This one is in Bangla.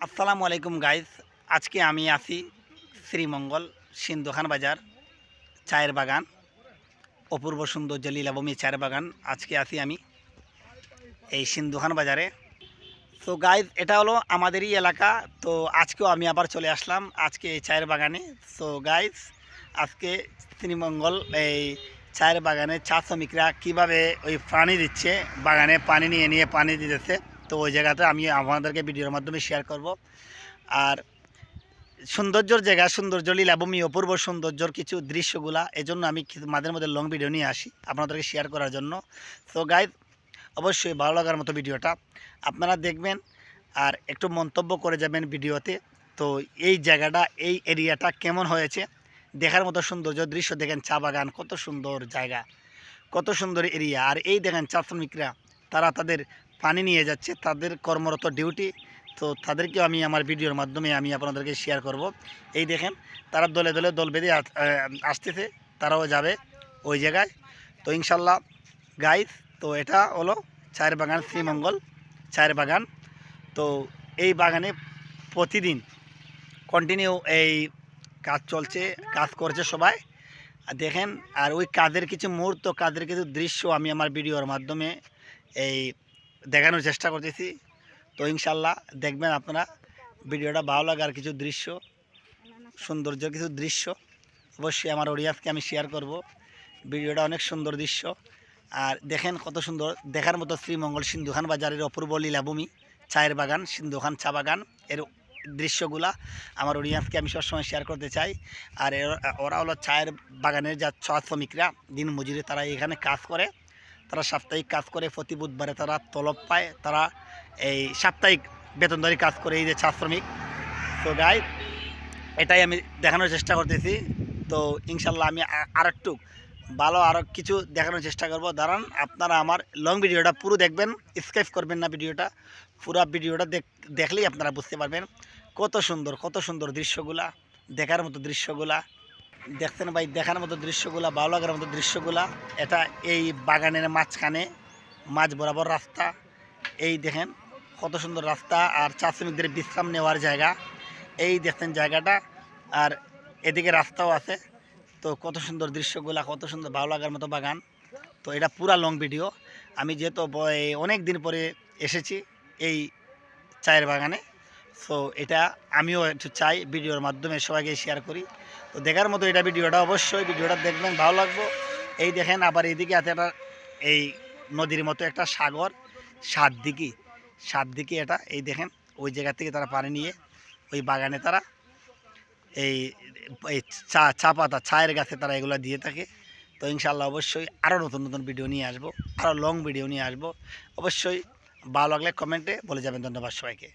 আসসালামু আলাইকুম গাইজ। আজকে আমি আছি শ্রীমঙ্গল সিন্ধুখান বাজার চায়ের বাগান, অপূর্ব সৌন্দর্য লীলাভূমি চায়ের বাগান। আজকে আছি আমি এই সিন্ধুখান বাজারে। তো গাইজ, এটা হলো আমাদেরই এলাকা। তো আজকেও আমি আবার চলে আসলাম আজকে এই চায়ের বাগানে। তো গাইজ, আজকে শ্রীমঙ্গল এই চায়ের বাগানে চা শ্রমিকরা কীভাবে ওই পানি দিচ্ছে, বাগানে পানি নিয়ে নিয়ে পানি দিতেছে। তো ওই জায়গাতে আমি আপনাদেরকে ভিডিওর মাধ্যমে শেয়ার করব। আর সৌন্দর্যর জায়গা, সৌন্দর্য লীলাভূমি, অপূর্ব সৌন্দর্যর কিছু দৃশ্যগুলা, এজন্য আমি মাঝে মধ্যে লং ভিডিও নিয়ে আসি আপনাদেরকে শেয়ার করার জন্য। তো গাইজ, অবশ্যই ভালো লাগার মতো ভিডিওটা আপনারা দেখবেন আর একটু মন্তব্য করে যাবেন ভিডিওতে। তো এই জায়গাটা, এই এরিয়াটা কেমন হয়েছে, দেখার মতো সৌন্দর্য দৃশ্য দেখেন। চা বাগান, কত সুন্দর জায়গা, কত সুন্দর এরিয়া। আর এই দেখেন চা শ্রমিকরা, তারা তাদের পানি নিয়ে যাচ্ছে, তাদের কর্মরত ডিউটি। তো তাদেরকেও আমি আমার ভিডিওর মাধ্যমে আমি আপনাদেরকে শেয়ার করব। এই দেখেন, তারা দলে দলে দল বেঁধে আসতেছে, তারাও যাবে ওই জায়গায়। তো ইনশাল্লাহ গাইজ, তো এটা হলো চায়ের বাগান, শ্রীমঙ্গল চায়ের বাগান। তো এই বাগানে প্রতিদিন কন্টিনিউ এই কাজ চলছে, কাজ করছে সবাই। আর দেখেন, আর ওই কাজের কিছু মুহূর্ত, কাজের কিছু দৃশ্য আমি আমার ভিডিওর মাধ্যমে এই দেখানোর চেষ্টা করতেছি। তো ইনশাল্লাহ দেখবেন আপনারা ভিডিওটা ভালো লাগার কিছু দৃশ্য, সৌন্দর্যের কিছু দৃশ্য অবশ্যই আমার অডিয়েন্সকে আমি শেয়ার করব। ভিডিওটা অনেক সুন্দর দৃশ্য। আর দেখেন কত সুন্দর, দেখার মতো শ্রীমঙ্গল সিন্ধুখান বাজারের অপূর্ব লীলাভূমি চায়ের বাগান, সিন্ধুখান চা বাগান, এর দৃশ্যগুলা আমার অডিয়েন্সকে আমি সবসময় শেয়ার করতে চাই। আর ওরা হলো চায়ের বাগানের যা চা শ্রমিকরা, দিন মজুরি, তারা এখানে কাজ করে, তারা সাপ্তাহিক কাজ করে, প্রতি বুধবারে তারা তলব পায়, তারা এই সাপ্তাহিক বেতনদারি কাজ করে, এই যে চা শ্রমিক। তো গাই, এটাই আমি দেখানোর চেষ্টা করতেছি। তো ইনশাল্লাহ আমি আর একটু ভালো আরও কিছু দেখানোর চেষ্টা করব। দাঁড়ান, আপনারা আমার লং ভিডিওটা পুরো দেখবেন, স্কিপ করবেন না ভিডিওটা। পুরো ভিডিওটা দেখলেই আপনারা বুঝতে পারবেন কত সুন্দর, কত সুন্দর দৃশ্যগুলা, দেখার মতো দৃশ্যগুলা। দেখছেন ভাই, দেখার মতো দৃশ্যগুলা, ভালো লাগার মতো দৃশ্যগুলা। এটা এই বাগানের মাঝখানে, মাঝ বরাবর রাস্তা। এই দেখেন কত সুন্দর রাস্তা, আর চা শ্রমিকদের বিশ্রাম নেওয়ার জায়গা। এই দেখছেন জায়গাটা, আর এদিকে রাস্তাও আছে। তো কত সুন্দর দৃশ্যগুলা, কত সুন্দর, ভালো লাগার মতো বাগান। তো এটা পুরা লং ভিডিও। আমি যেহেতু অনেক দিন পরে এসেছি এই চায়ের বাগানে, সো এটা আমিও একটু চাই ভিডিওর মাধ্যমে সবাইকে শেয়ার করি। তো দেখার মতো এটা ভিডিওটা, অবশ্যই ভিডিওটা দেখবেন, ভালো লাগবে। এই দেখেন, আবার এইদিকে আছে একটা এই নদীর মতো একটা সাগর, সাত দিকে এটা। এই দেখেন, ওই জায়গা থেকে তারা পানি নিয়ে ওই বাগানে তারা এই এই চা পাতা, চায়ের গাছে তারা এগুলো দিয়ে থাকে। তো ইনশাআল্লাহ অবশ্যই আরও নতুন নতুন ভিডিও নিয়ে আসবো, আরও লং ভিডিও নিয়ে আসবো। অবশ্যই ভালো লাগলে কমেন্টে বলে যাবেন। ধন্যবাদ সবাইকে।